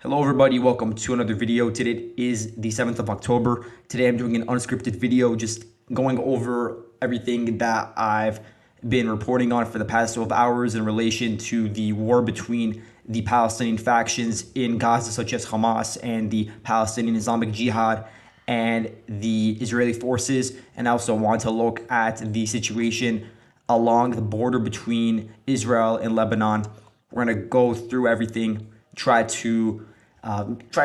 Hello everybody, welcome to another video. Today is the 7th of October. Today I'm doing an unscripted video just going over everything that I've been reporting on for the past 12 hours in relation to the war between the Palestinian factions in Gaza, such as Hamas and the Palestinian Islamic Jihad and the Israeli forces. And I also want to look at the situation along the border between Israel and Lebanon. We're going to go through everything, try to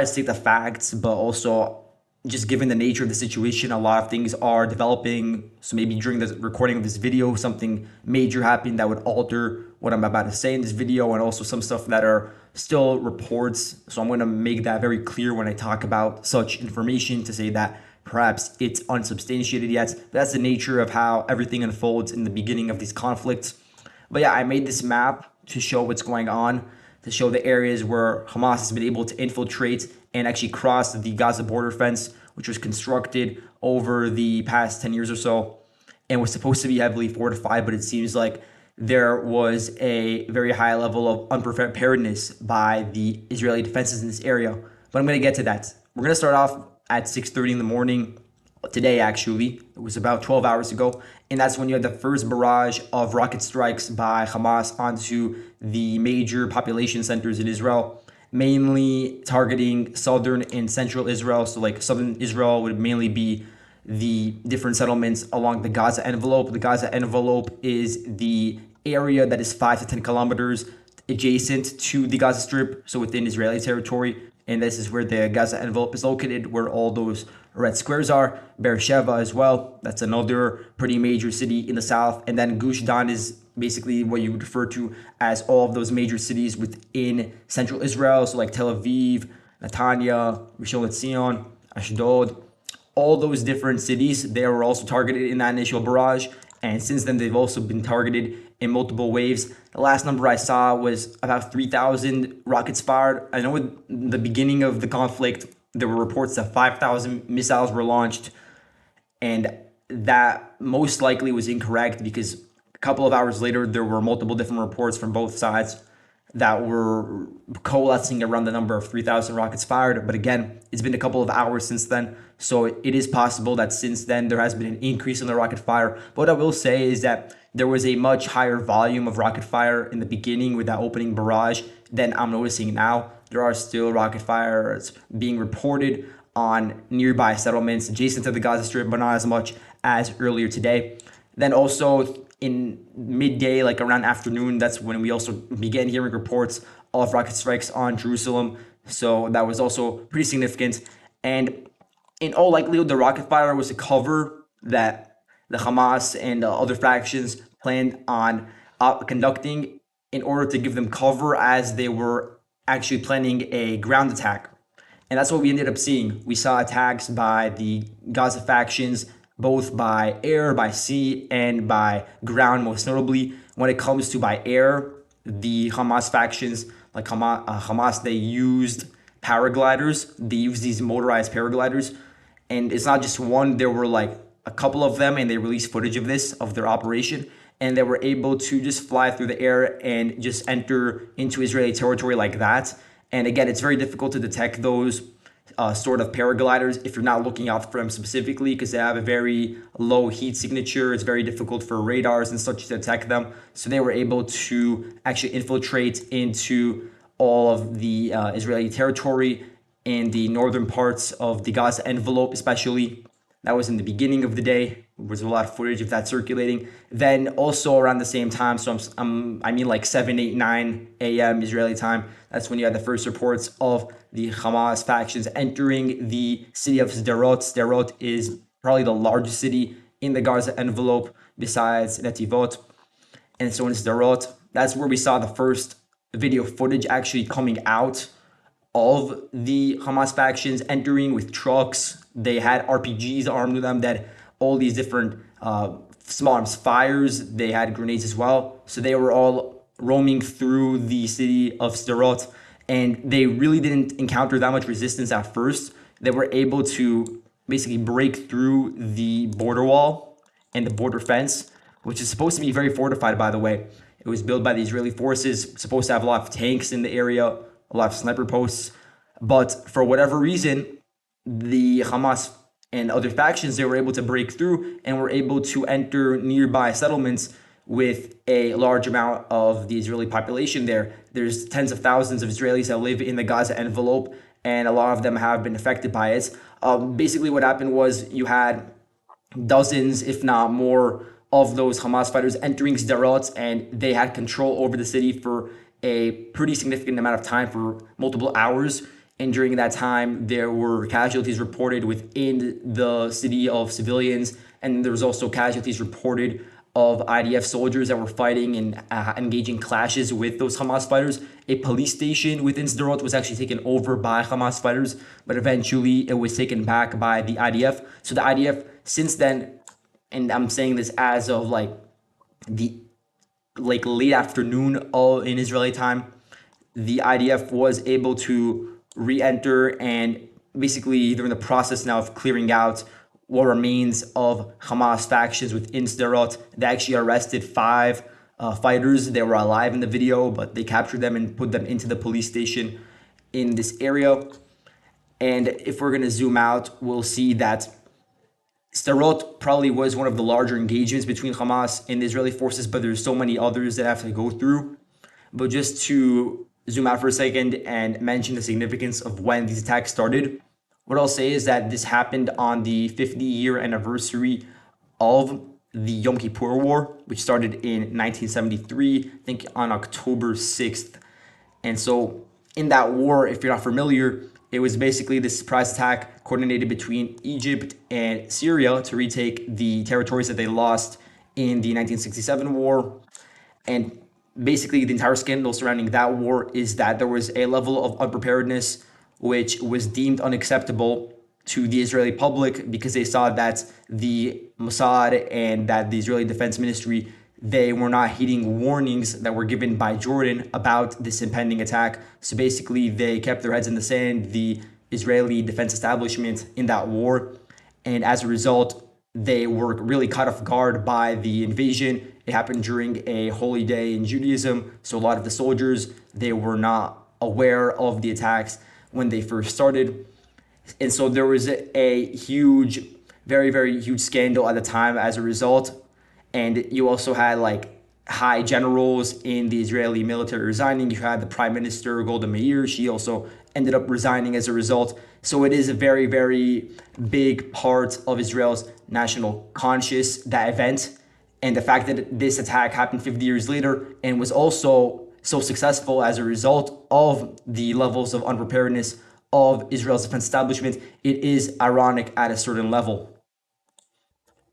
state the facts, but also just given the nature of the situation, a lot of things are developing. So maybe during the recording of this video, something major happened that would alter what I'm about to say in this video, and also some stuff that are still reports. So I'm going to make that very clear when I talk about such information, to say that perhaps it's unsubstantiated yet. That's the nature of how everything unfolds in the beginning of these conflicts. But yeah, I made this map to show what's going on, to show the areas where Hamas has been able to infiltrate and actually cross the Gaza border fence, which was constructed over the past 10 years or so and was supposed to be heavily fortified. But it seems like there was a very high level of unpreparedness by the Israeli defenses in this area. But I'm going to get to that. We're going to start off at 6:30 in the morning today. Actually, it was about 12 hours ago, and that's when you had the first barrage of rocket strikes by Hamas onto the major population centers in Israel, mainly targeting southern and central Israel. So like southern Israel would mainly be the different settlements along the Gaza envelope. The Gaza envelope is the area that is 5 to 10 kilometers adjacent to the Gaza Strip, so within Israeli territory. And this is where the Gaza envelope is located, where all those red squares are. Beersheba as well. That's another pretty major city in the south. And then Gush Dan is basically what you would refer to as all of those major cities within central Israel. So like Tel Aviv, Netanya, Rishon LeZion, Ashdod. All those different cities, they were also targeted in that initial barrage. And since then, they've also been targeted in multiple waves. The last number I saw was about 3,000 rockets fired. I know at the beginning of the conflict, there were reports that 5,000 missiles were launched, and that most likely was incorrect, because a couple of hours later, there were multiple different reports from both sides that were coalescing around the number of 3,000 rockets fired. But again, it's been a couple of hours since then, so it is possible that since then there has been an increase in the rocket fire. But what I will say is that there was a much higher volume of rocket fire in the beginning with that opening barrage than I'm noticing now. There are still rocket fires being reported on nearby settlements adjacent to the Gaza Strip, but not as much as earlier today. Then also in midday, like around afternoon, that's when we also began hearing reports of rocket strikes on Jerusalem. So that was also pretty significant. And in all likelihood, the rocket fire was a cover that the Hamas and other factions planned on conducting in order to give them cover as they were actually planning a ground attack. And that's what we ended up seeing. We saw attacks by the Gaza factions, both by air, by sea, and by ground, most notably. When it comes to by air, the Hamas factions, like Hamas, they used paragliders. They used these motorized paragliders. And it's not just one, there were like a couple of them, and they released footage of this, of their operation. And they were able to just fly through the air and just enter into Israeli territory like that. And again, it's very difficult to detect those sort of paragliders if you're not looking out for them specifically, because they have a very low heat signature. It's very difficult for radars and such to detect them. So they were able to actually infiltrate into all of the Israeli territory in the northern parts of the Gaza envelope, especially. That was in the beginning of the day. There was a lot of footage of that circulating. Then also around the same time, so I mean like 7, 8, 9 a.m. Israeli time, that's when you had the first reports of the Hamas factions entering the city of Sderot. Sderot is probably the largest city in the Gaza envelope besides Netivot. And so in Sderot, that's where we saw the first video footage actually coming out of the Hamas factions entering with trucks. They had RPGs armed with them that all these different small arms fires. They had grenades as well. So they were all roaming through the city of Sderot, and they really didn't encounter that much resistance at first. They were able to basically break through the border wall and the border fence, which is supposed to be very fortified, by the way. It was built by the Israeli forces, supposed to have a lot of tanks in the area, a lot of sniper posts. But for whatever reason, the Hamas and other factions, they were able to break through and were able to enter nearby settlements with a large amount of the Israeli population there. There's tens of thousands of Israelis that live in the Gaza envelope, and a lot of them have been affected by it. Basically, what happened was you had dozens, if not more, of those Hamas fighters entering Sderot, and they had control over the city for a pretty significant amount of time, for multiple hours. And during that time, there were casualties reported within the city of civilians, and there was also casualties reported of IDF soldiers that were fighting and engaging clashes with those Hamas fighters. A police station within Sderot was actually taken over by Hamas fighters, but eventually it was taken back by the IDF. So the IDF, since then, and I'm saying this as of the late afternoon in Israeli time, the IDF was able to re-enter, and basically they're in the process now of clearing out what remains of Hamas factions within Sderot. They actually arrested 5 fighters. They were alive in the video, but they captured them and put them into the police station in this area. And if we're going to zoom out, we'll see that Sderot probably was one of the larger engagements between Hamas and the Israeli forces, but there's so many others that have to go through. But just to zoom out for a second and mention the significance of when these attacks started, what I'll say is that this happened on the 50-year anniversary of the Yom Kippur War, which started in 1973, I think on October 6th. And so in that war, if you're not familiar, it was basically this surprise attack coordinated between Egypt and Syria to retake the territories that they lost in the 1967 war. And basically the entire scandal surrounding that war is that there was a level of unpreparedness which was deemed unacceptable to the Israeli public, because they saw that the Mossad and that the Israeli Defense Ministry, they were not heeding warnings that were given by Jordan about this impending attack. So basically they kept their heads in the sand, the Israeli defense establishment, in that war. And as a result, they were really caught off guard by the invasion. It happened during a holy day in Judaism. So a lot of the soldiers, they were not aware of the attacks when they first started. And so there was a huge, very, very huge scandal at the time as a result. And you also had high generals in the Israeli military resigning. You had the Prime Minister Golda Meir. She also ended up resigning as a result. So it is a very, very big part of Israel's national conscience, that event. And the fact that this attack happened 50 years later and was also so successful as a result of the levels of unpreparedness of Israel's defense establishment, it is ironic at a certain level.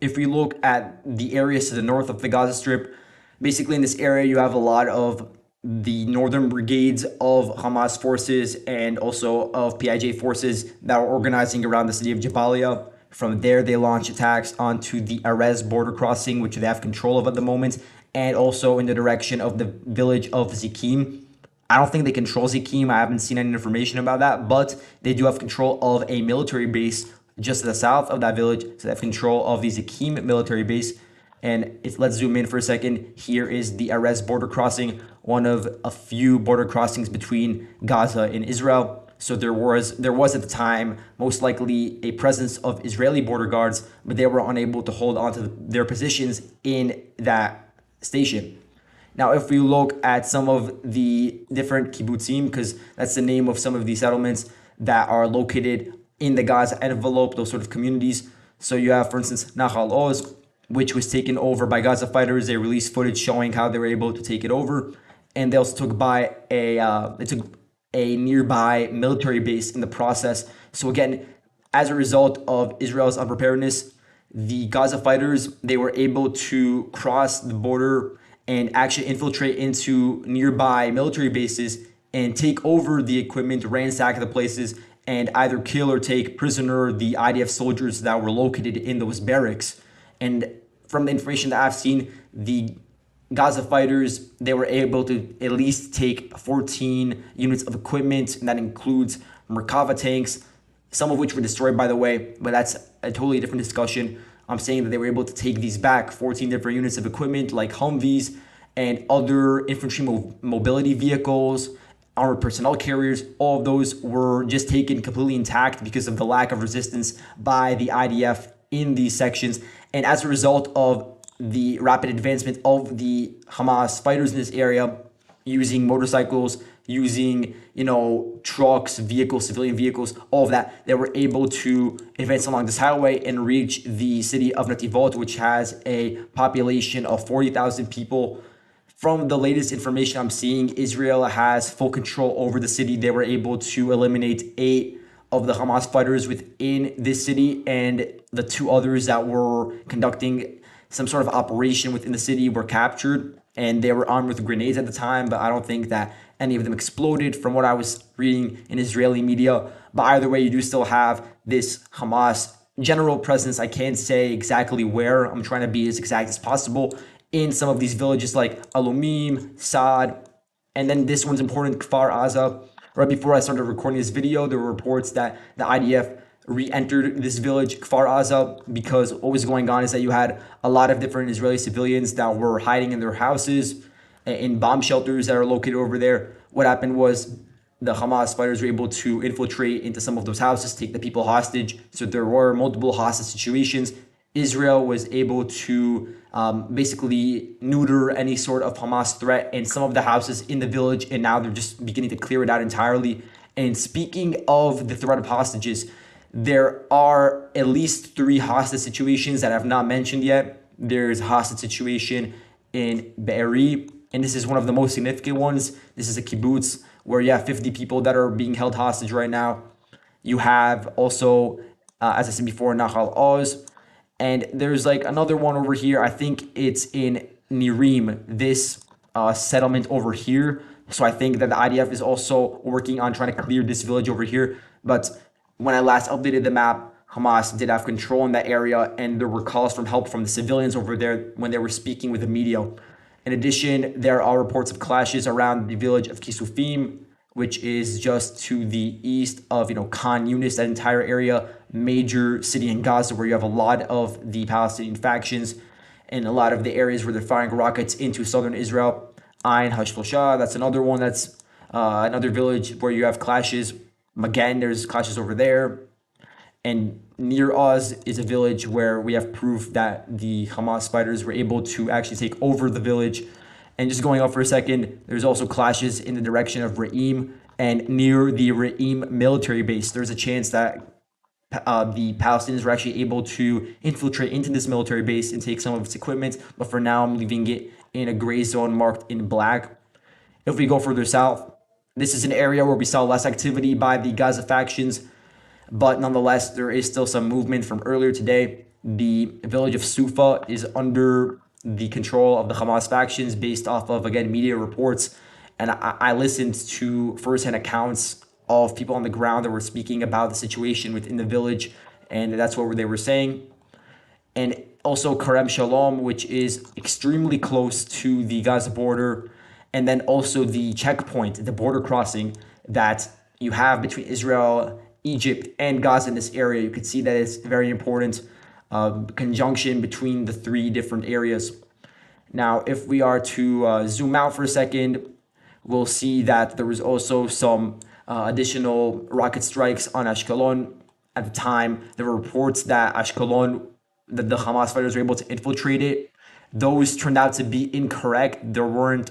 If we look at the areas to the north of the Gaza Strip, basically in this area you have a lot of the northern brigades of Hamas forces and also of PIJ forces that are organizing around the city of Jabalia. From there, they launch attacks onto the Erez border crossing, which they have control of at the moment, and also in the direction of the village of Zikim. I don't think they control Zikim. I haven't seen any information about that, but they do have control of a military base just to the south of that village. So they have control of the Zikim military base. And let's zoom in for a second. Here is the Erez border crossing, one of a few border crossings between Gaza and Israel. So there was at the time most likely a presence of Israeli border guards, but they were unable to hold on to their positions in that station. Now, if we look at some of the different kibbutzim, because that's the name of some of these settlements that are located in the Gaza envelope, those sort of communities. So you have, for instance, Nahal Oz, which was taken over by Gaza fighters. They released footage showing how they were able to take it over. And they also took a nearby military base in the process. So again, as a result of Israel's unpreparedness, the Gaza fighters, they were able to cross the border and actually infiltrate into nearby military bases and take over the equipment, ransack the places, and either kill or take prisoner the IDF soldiers that were located in those barracks. And from the information that I've seen, the Gaza fighters, they were able to at least take 14 units of equipment, and that includes Merkava tanks, some of which were destroyed, by the way, but that's a totally different discussion. I'm saying that they were able to take these back, 14 different units of equipment like Humvees and other infantry mobility vehicles, armored personnel carriers. All of those were just taken completely intact because of the lack of resistance by the IDF in these sections. And as a result of the rapid advancement of the Hamas fighters in this area, using motorcycles, using, trucks, vehicles, civilian vehicles, all of that, they were able to advance along this highway and reach the city of Nativot, which has a population of 40,000 people. From the latest information I'm seeing, Israel has full control over the city. They were able to eliminate 8 of the Hamas fighters within this city, and the 2 others that were conducting some sort of operation within the city were captured, and they were armed with grenades at the time, but I don't think that any of them exploded from what I was reading in Israeli media. But either way, you do still have this Hamas general presence. I can't say exactly where. I'm trying to be as exact as possible in some of these villages like Alumim, Saad, and then this one's important, Kfar Aza. Right before I started recording this video, there were reports that the IDF re-entered this village, Kfar Aza, because what was going on is that you had a lot of different Israeli civilians that were hiding in their houses, in bomb shelters that are located over there. What happened was the Hamas fighters were able to infiltrate into some of those houses, take the people hostage. So there were multiple hostage situations. Israel was able to basically neuter any sort of Hamas threat in some of the houses in the village, and now they're just beginning to clear it out entirely. And speaking of the threat of hostages, there are at least 3 hostage situations that I have not mentioned yet. There's a hostage situation in Be'eri, and this is one of the most significant ones. This is a kibbutz where you have 50 people that are being held hostage right now. You have also, as I said before, Nahal Oz. And there's like another one over here. I think it's in Nirim, this settlement over here. So I think that the IDF is also working on trying to clear this village over here. But when I last updated the map, Hamas did have control in that area, and there were calls for help from the civilians over there when they were speaking with the media. In addition, there are reports of clashes around the village of Kisufim, which is just to the east of, Khan Yunis, that entire area, major city in Gaza, where you have a lot of the Palestinian factions and a lot of the areas where they're firing rockets into southern Israel. Ain Hashloshah, that's another one. That's another village where you have clashes. Again, there's clashes over there. And near Oz is a village where we have proof that the Hamas fighters were able to actually take over the village. And just going up for a second, there's also clashes in the direction of Re'im, and near the Re'im military base, there's a chance that the Palestinians were actually able to infiltrate into this military base and take some of its equipment. But for now, I'm leaving it in a gray zone marked in black. If we go further south, this is an area where we saw less activity by the Gaza factions, but nonetheless, there is still some movement from earlier today. The village of Sufa is under the control of the Hamas factions based off of, again, media reports. And I listened to firsthand accounts of people on the ground that were speaking about the situation within the village, and that's what they were saying. And also Karem Shalom, which is extremely close to the Gaza border, and then also the checkpoint, the border crossing that you have between Israel, Egypt, and Gaza in this area. You can see that it's very important conjunction between the 3 different areas. Now, if we are to zoom out for a second, we'll see that there was also some additional rocket strikes on Ashkelon. At the time, there were reports that Ashkelon, that the Hamas fighters were able to infiltrate it. Those turned out to be incorrect. There weren't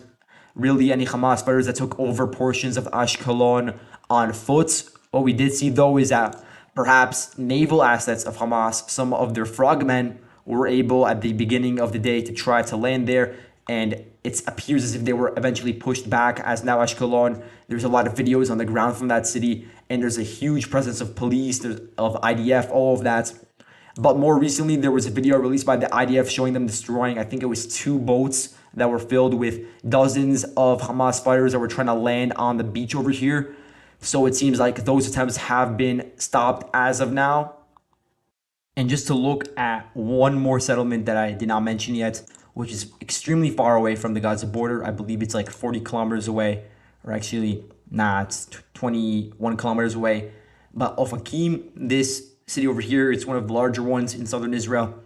really any Hamas fighters that took over portions of Ashkelon on foot. What we did see, though, is that perhaps naval assets of Hamas, some of their frogmen, were able at the beginning of the day to try to land there, and it appears as if they were eventually pushed back, as now Ashkelon, there's a lot of videos on the ground from that city, and there's a huge presence of police, of IDF, all of that. But more recently, there was a video released by the IDF showing them destroying, I think it was 2 boats that were filled with dozens of Hamas fighters that were trying to land on the beach over here. So it seems like those attempts have been stopped as of now. And just to look at one more settlement that I did not mention yet, which is extremely far away from the Gaza border. I believe it's like 40 kilometers away, or actually, it's 21 kilometers away. But Ofakim, this city over here, it's one of the larger ones in southern Israel.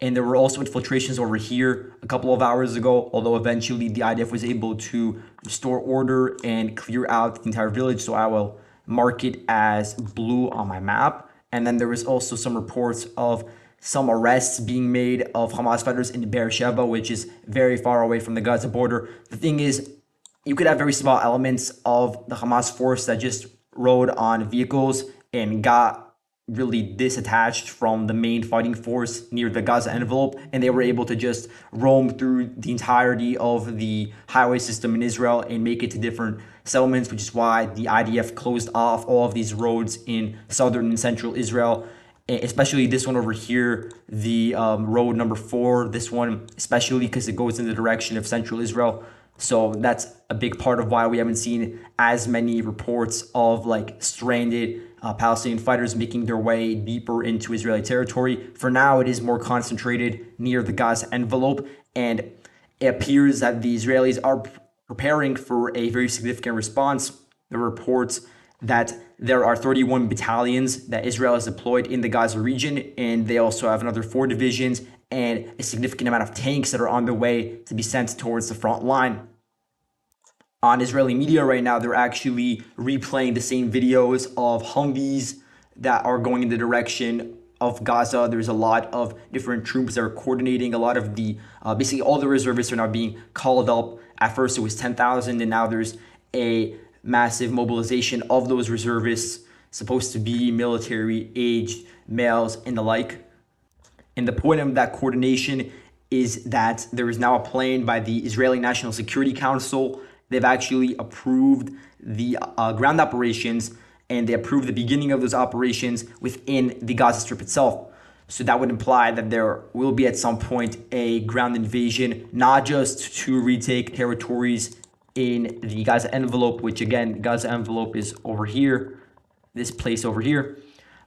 And there were also infiltrations over here a couple of hours ago, although eventually the IDF was able to restore order and clear out the entire village. So I will mark it as blue on my map. And then there was also some reports of some arrests being made of Hamas fighters in Beersheba, which is very far away from the Gaza border. The thing is, you could have very small elements of the Hamas force that just rode on vehicles and got really disattached from the main fighting force near the Gaza envelope, and they were able to just roam through the entirety of the highway system in Israel and make it to different settlements, which is why the IDF closed off all of these roads in southern and central Israel, especially this one over here, the road number 4, this one especially because it goes in the direction of central Israel. So that's a big part of why we haven't seen as many reports of like stranded Palestinian fighters making their way deeper into Israeli territory. For now, it is more concentrated near the Gaza envelope, and it appears that the Israelis are preparing for a very significant response. There are reports that there are 31 battalions that Israel has deployed in the Gaza region, and they also have another 4 divisions and a significant amount of tanks that are on the way to be sent towards the front line. On Israeli media right now, they're actually replaying the same videos of Humvees that are going in the direction of Gaza. There's a lot of different troops that are coordinating. A lot of the, basically all the reservists are now being called up. At first it was 10,000, and now there's a massive mobilization of those reservists, supposed to be military-aged males and the like. And the point of that coordination is that there is now a plan by the Israeli National Security Council. They've actually approved the ground operations, and they approved the beginning of those operations within the Gaza Strip itself. So that would imply that there will be at some point a ground invasion, not just to retake territories in the Gaza envelope, which again, the Gaza envelope is over here, this place over here,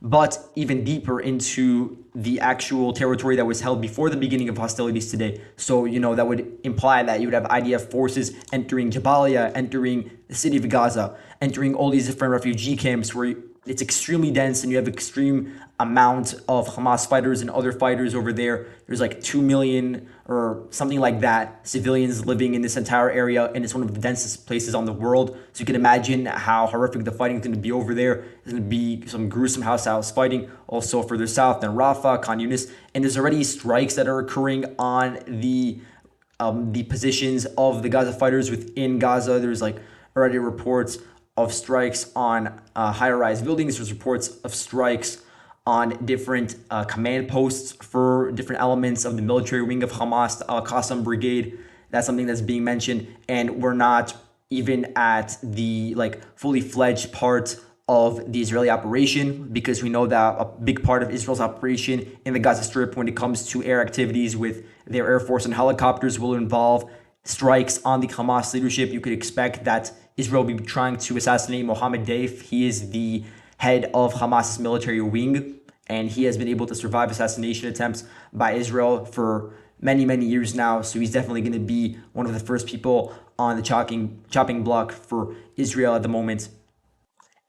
but even deeper into the actual territory that was held before the beginning of hostilities today. So, that would imply that you would have IDF forces entering Jabalia, entering the city of Gaza, entering all these different refugee camps where it's extremely dense and you have extreme amount of Hamas fighters and other fighters over there. There's like 2 million or something like that civilians living in this entire area, and it's one of the densest places on the world. So you can imagine how horrific the fighting is going to be over there. There's going to be some gruesome house fighting also further south than Rafah, Khan Yunis, and there's already strikes that are occurring on the positions of the Gaza fighters within Gaza. There's like already reports of strikes on high-rise buildings. There's reports of strikes on different command posts for different elements of the military wing of Hamas, the Al-Qassam Brigade. That's something that's being mentioned, and we're not even at the fully fledged part of the Israeli operation, because we know that a big part of Israel's operation in the Gaza Strip when it comes to air activities with their air force and helicopters will involve strikes on the Hamas leadership. You could expect that Israel will be trying to assassinate Mohammed Deif. He is the head of Hamas's military wing, and he has been able to survive assassination attempts by Israel for many, many years now. So he's definitely going to be one of the first people on the chopping block for Israel at the moment.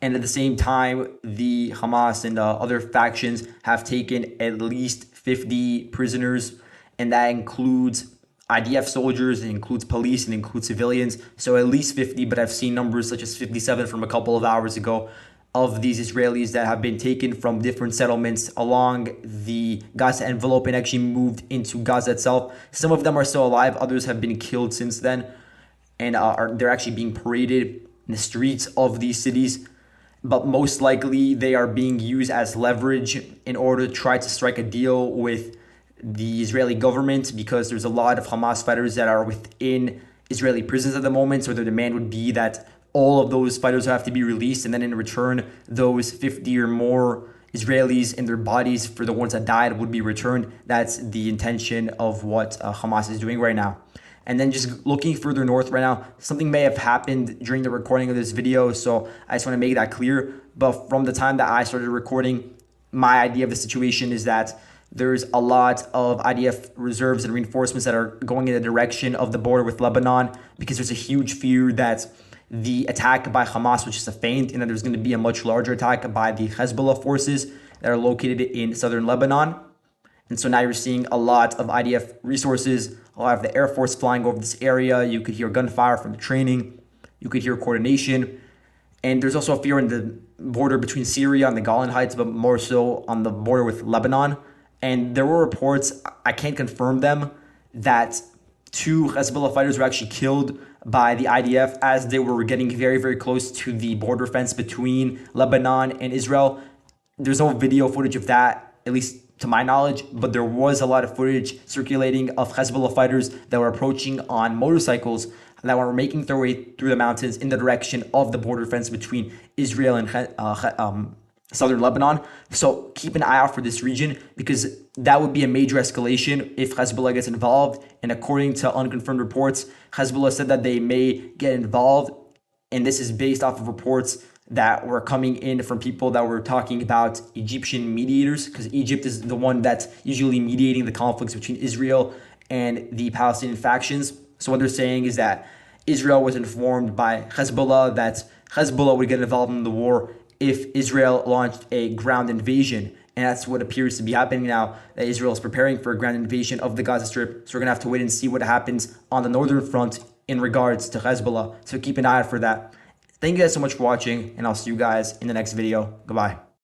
And at the same time, the Hamas and other factions have taken at least 50 prisoners, and that includes IDF soldiers, it includes police, and includes civilians. So at least 50, but I've seen numbers such as 57 from a couple of hours ago of these Israelis that have been taken from different settlements along the Gaza envelope and actually moved into Gaza itself. Some of them are still alive, others have been killed since then, and they're actually being paraded in the streets of these cities. But most likely they are being used as leverage in order to try to strike a deal with the Israeli government, because there's a lot of Hamas fighters that are within Israeli prisons at the moment. So their demand would be that all of those fighters have to be released, and then in return, those 50 or more Israelis and their bodies for the ones that died would be returned. That's the intention of what Hamas is doing right now. And then just looking further north right now, something may have happened during the recording of this video, so I just want to make that clear. But from the time that I started recording, my idea of the situation is that there's a lot of IDF reserves and reinforcements that are going in the direction of the border with Lebanon, because there's a huge fear that the attack by Hamas was just a feint, and that there's going to be a much larger attack by the Hezbollah forces that are located in southern Lebanon. And so now you're seeing a lot of IDF resources, a lot of the Air Force flying over this area. You could hear gunfire from the training. You could hear coordination. And there's also a fear in the border between Syria and the Golan Heights, but more so on the border with Lebanon. And there were reports, I can't confirm them, that 2 Hezbollah fighters were actually killed by the IDF as they were getting very, very close to the border fence between Lebanon and Israel. There's no video footage of that, at least to my knowledge, but there was a lot of footage circulating of Hezbollah fighters that were approaching on motorcycles that were making their way through the mountains in the direction of the border fence between Israel and southern Lebanon. So keep an eye out for this region, because that would be a major escalation if Hezbollah gets involved. And according to unconfirmed reports, Hezbollah said that they may get involved. And this is based off of reports that were coming in from people that were talking about Egyptian mediators, because Egypt is the one that's usually mediating the conflicts between Israel and the Palestinian factions. So what they're saying is that Israel was informed by Hezbollah that Hezbollah would get involved in the war if Israel launched a ground invasion. And that's what appears to be happening now, that Israel is preparing for a ground invasion of the Gaza Strip. So we're going to have to wait and see what happens on the northern front in regards to Hezbollah. So keep an eye out for that. Thank you guys so much for watching, and I'll see you guys in the next video. Goodbye.